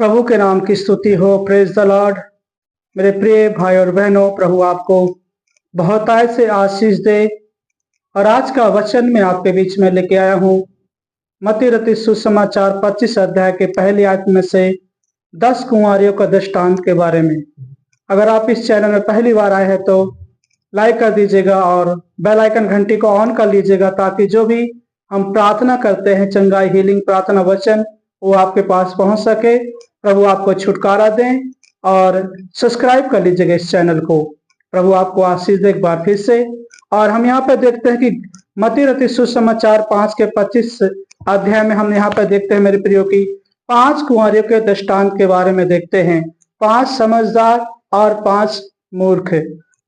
प्रभु के नाम की स्तुति हो। Praise the Lord. मेरे प्रिय भाई और बहनों, प्रभु आपको बहुतायत से आशीष दे। और आज का वचन मैं आपके बीच में लेके आया हूँ मत्ती रचित सुसमाचार 25 अध्याय के पहली आयत में से 10 कुंवारियों का दृष्टांत के बारे में। अगर आप इस चैनल में पहली बार आए हैं तो लाइक कर दीजिएगा और बेल आइकन घंटी को ऑन कर लीजिएगा, ताकि जो भी हम प्रार्थना करते हैं, चंगाई, हीलिंग, प्रार्थना, वचन, वो आपके पास पहुंच सके। प्रभु आपको छुटकारा दें और सब्सक्राइब कर लीजिएगा इस चैनल को। प्रभु आपको आशीष दे एक बार फिर से। और हम यहाँ पे देखते हैं कि मत्ती रचित सुसमाचार 5 के 25 अध्याय में हम यहाँ पे देखते हैं मेरे प्रियो की 5 कुंवारियों के दृष्टांत के बारे में देखते हैं। 5 समझदार और 5 मूर्ख।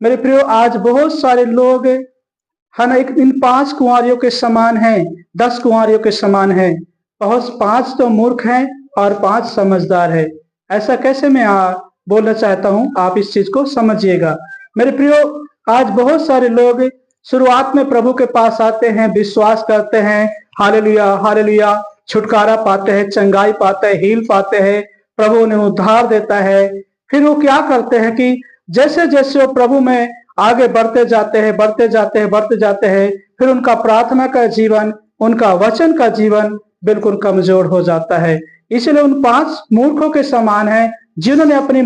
मेरे प्रियो, आज बहुत सारे लोग है ना इन 5 कुंवारियों के समान हैं, 10 कुंवारियों के समान हैं। बहुत 5 तो मूर्ख हैं और 5 समझदार है। ऐसा कैसे मैं बोलना चाहता हूं, आप इस चीज को समझिएगा। मेरे प्रियो, आज बहुत सारे लोग शुरुआत में प्रभु के पास आते हैं, विश्वास करते हैं, हालेलुया हालेलुया, छुटकारा पाते हैं, चंगाई पाते हैं, हील पाते हैं, प्रभु उन्हें उद्धार देता है। फिर वो क्या करते हैं कि जैसे जैसे वो प्रभु में आगे बढ़ते जाते हैं, बढ़ते जाते हैं, बढ़ते जाते हैं, फिर उनका प्रार्थना का जीवन, उनका वचन का जीवन बिल्कुल कमजोर हो जाता है। इसलिए उन 5 मूर्खों के समान है, जिन्होंने अपनी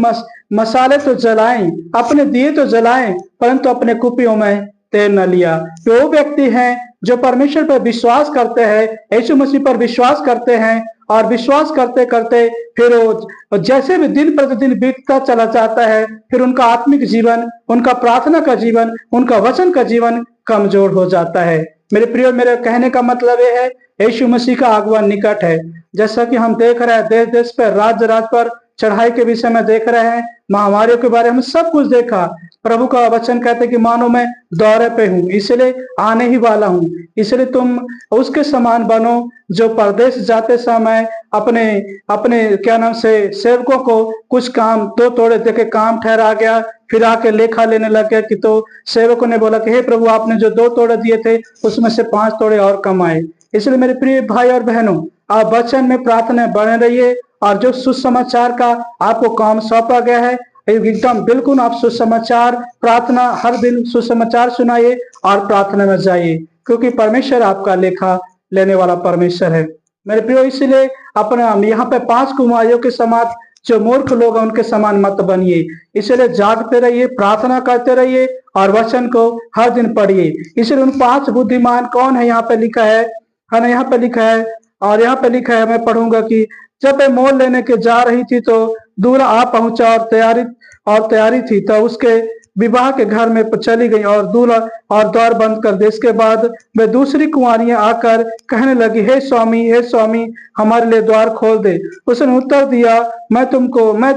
मसाले तो जलाए, अपने दिए तो जलाए, परंतु अपने कुपियों में तेल न लिया। तो वो व्यक्ति हैं जो परमेश्वर पर विश्वास करते हैं, यीशु मसीह पर विश्वास करते हैं, और विश्वास करते करते फिर वो जैसे भी दिन प्रतिदिन बीतता चला जाता है, फिर उनका आत्मिक जीवन, उनका प्रार्थना का जीवन, उनका वचन का जीवन कमजोर हो जाता है। मेरे प्रिय, मेरे कहने का मतलब ये है, यीशु मसीह का आगमन निकट है। जैसा कि हम देख रहे हैं, देश देश पर, राज्य राज्य पर चढ़ाई के विषय में देख रहे हैं, महामारियों के बारे में सब कुछ देखा। प्रभु का वचन कहते कि मानो मैं दौरे पे हूँ, इसलिए आने ही वाला हूँ। इसलिए तुम उसके समान बनो जो परदेश जाते समय अपने अपने क्या नाम से सेवकों को कुछ काम 2 तोड़े देके काम ठहरा गया, फिर आके लेखा लेने लग गया। कि तो सेवकों ने बोला कि हे प्रभु, आपने जो 2 तोड़े दिए थे उसमें से 5 तोड़े और कमाए। इसलिए मेरे प्रिय भाई और बहनों, आप वचन में प्रार्थना बने रहिए, और जो सुसमाचार का आपको काम सौंपा गया है, एकदम बिल्कुल आप सुसमाचार, प्रार्थना, हर दिन सुसमाचार सुनाइए और प्रार्थना में जाइए, क्योंकि परमेश्वर आपका लेखा लेने वाला परमेश्वर है। मेरे प्रियो, इसलिए अपना यहाँ पे 5 कुंवारियों के समान जो मूर्ख लोग हैं उनके समान मत बनिए। इसलिए जागते रहिए, प्रार्थना करते रहिए और वचन को हर दिन पढ़िए। इसलिए उन 5 बुद्धिमान कौन है, यहाँ पे लिखा है ना, यहाँ पे लिखा है, और यहाँ पे लिखा है, मैं पढ़ूंगा कि जब वे मोल लेने के जा रही थी तो दूल्हा आ पहुंचा और तैयारी थी, तो उसके विवाह के घर में चली गई और दूल्हा और द्वार बंद कर दे। इसके बाद वे दूसरी कुंवारियां आकर कहने लगी, हे स्वामी, हमारे लिए द्वार खोल दे। उसने उत्तर दिया, मैं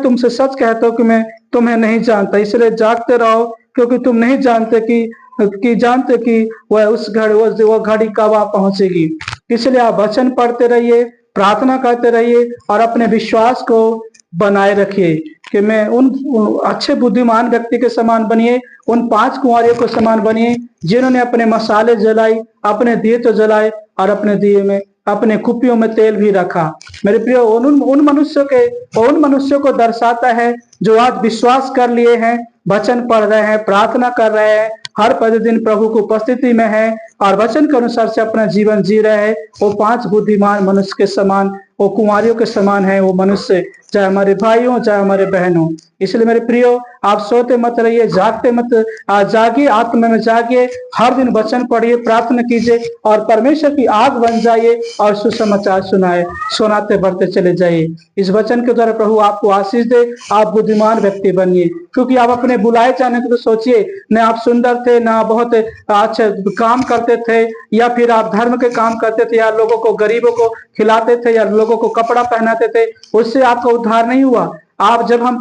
तुमसे सच कहता हूँ कि मैं तुम्हें नहीं जानता। इसलिए जागते रहो, क्योंकि तुम नहीं जानते कि वो घड़ी कब आ पहुंचेगी। इसलिए आप वचन पढ़ते रहिए, प्रार्थना करते रहिए और अपने विश्वास को बनाए रखिए कि मैं उन अच्छे बुद्धिमान व्यक्ति के समान बनिए, उन 5 कुंवारियों के समान बनिए, जिन्होंने अपने मसाले जलाई, अपने दिए तो जलाए और अपने दिए में, अपने कुपियों में तेल भी रखा। मेरे प्रियो, उन मनुष्यों को दर्शाता है जो आज विश्वास कर लिए हैं, वचन पढ़ रहे हैं, प्रार्थना कर रहे हैं, हर प्रतिदिन प्रभु की उपस्थिति में है और वचन के अनुसार से अपना जीवन जी रहे हैं। वो 5 बुद्धिमान मनुष्य के समान, वो कुंवारियों के समान है वो मनुष्य, चाहे हमारे भाई हो चाहे हमारे बहन हो। इसलिए मेरे प्रियो, आप सोते मत रहिए, जागते मत, जागिए, आत्मा में जागिए, हर दिन वचन पढ़िए, प्रार्थना कीजिए और परमेश्वर की आग बन जाइए और सुसमाचार सुनाते बढ़ते चले जाइए। इस वचन के द्वारा प्रभु आपको आशीष दे, आप बुद्धिमान व्यक्ति बनिए, क्योंकि आप अपने बुलाए जाने को तो सोचिए। न आप सुंदर थे, ना बहुत अच्छे काम करते थे, या फिर आप धर्म के काम करते थे, या लोगों को, गरीबों को खिलाते थे, या लोगों को कपड़ा पहनाते थे, उससे आपका उद्धार नहीं हुआ। जब आप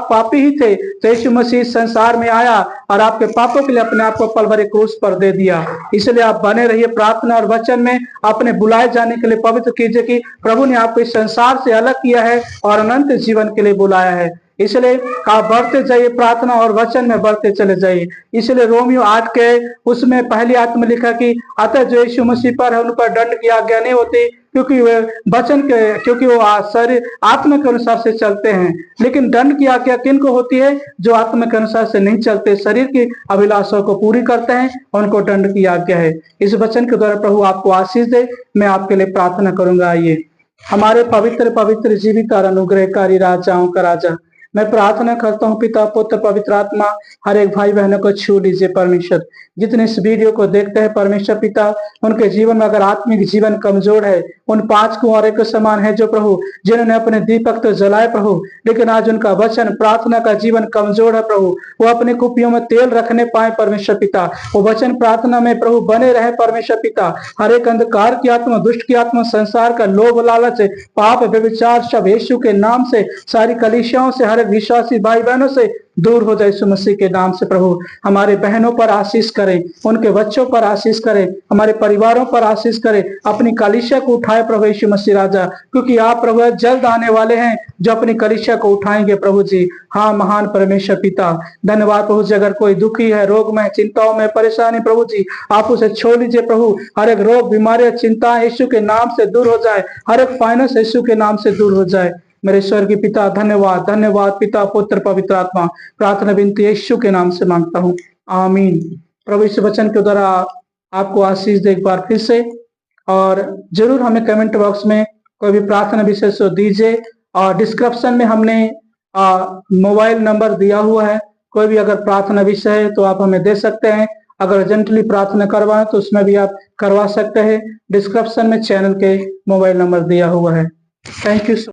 पापी ही थे तो यीशु मसीह संसार में आया और आपके पापों के लिए अपने आप को पलवरे क्रूस पर दे दिया। इसलिए आप बने रहिए प्रार्थना और वचन में, अपने बुलाए जाने के लिए पवित्र कीजिए कि प्रभु ने आपको इस संसार से अलग किया है और अनंत जीवन के लिए बुलाया है। इसलिए आप बढ़ते जाइए, प्रार्थना और वचन में बढ़ते चले जाइए। इसलिए रोमियो 8 के उसमें पहली आयत में लिखा कि अतः जो यीशु मसीह पर है उन पर दंड की आज्ञा नहीं होती, क्योंकि वो शरीर आत्मा के अनुसार से चलते हैं। लेकिन दंड की आज्ञा किनको होती है? जो आत्मा के अनुसार से नहीं चलते, शरीर की अभिलाषाओं को पूरी करते हैं, उनको दंड की आज्ञा है। इस वचन के द्वारा प्रभु आपको आशीष दे। मैं आपके लिए प्रार्थना करूंगा। आइए। हमारे पवित्र पवित्र जीवित और अनुग्रहकारी राजाओं का राजा, मैं प्रार्थना करता हूँ पिता, पुत्र, पवित्र आत्मा, हर एक भाई बहनों को छू लीजिए परमेश्वर। जितने इस वीडियो को देखते हैं परमेश्वर पिता, उनके जीवन में अगर आत्मिक जीवन कमजोर है, उन 5 कुंवारे के समान है जो प्रभु, जिन्होंने अपने दीपक तो जलाए प्रभु, लेकिन आज उनका वचन प्रार्थना का जीवन कमजोर है प्रभु। वो अपने कुपियों में तेल रखने पाए परमेश्वर पिता, वो वचन प्रार्थना में प्रभु बने रहे परमेश्वर पिता। हर एक अंधकार की आत्मा, दुष्ट की आत्मा, संसार का लोभ लालच, पाप, व्यभिचार सब यीशु के नाम से सारी कलीसियाओं से, हर एक विश्वासी भाई बहनों से दूर हो जाए यीशु मसीह के नाम से। प्रभु हमारे बहनों पर आशीष करें, उनके बच्चों पर आशीष करें, हमारे परिवारों पर आशीष करें, अपनी कलीसिया को उठाए प्रभु यीशु मसीह राजा, क्योंकि आप प्रभु जल्द आने वाले हैं जो अपनी कलीसिया को उठाएंगे प्रभु जी। हाँ महान परमेश्वर पिता, धन्यवाद प्रभु जी। अगर कोई दुखी है, रोग में, चिंताओं में, परेशानी प्रभु जी, आप उसे छोड़ लीजिए प्रभु। हर एक रोग, बीमारी, चिंता यीशु के नाम से दूर हो जाए, हर एक फाइनेंस यीशु के नाम से दूर हो जाए। मेरे स्वर्गीय पिता धन्यवाद, धन्यवाद पिता, पुत्र, पवित्र आत्मा। प्रार्थना विनती यीशु के नाम से मांगता हूँ, आमीन। प्रभु इस वचन के द्वारा आपको आशीष दे एक बार फिर से, और जरूर हमें कमेंट बॉक्स में कोई भी प्रार्थना विषय से दीजिए, और डिस्क्रिप्शन में हमने मोबाइल नंबर दिया हुआ है। कोई भी अगर प्रार्थना विषय है तो आप हमें दे सकते हैं। अगर अर्जेंटली प्रार्थना करवाएं तो उसमें भी आप करवा सकते हैं। डिस्क्रिप्शन में चैनल के मोबाइल नंबर दिया हुआ है। Thank you.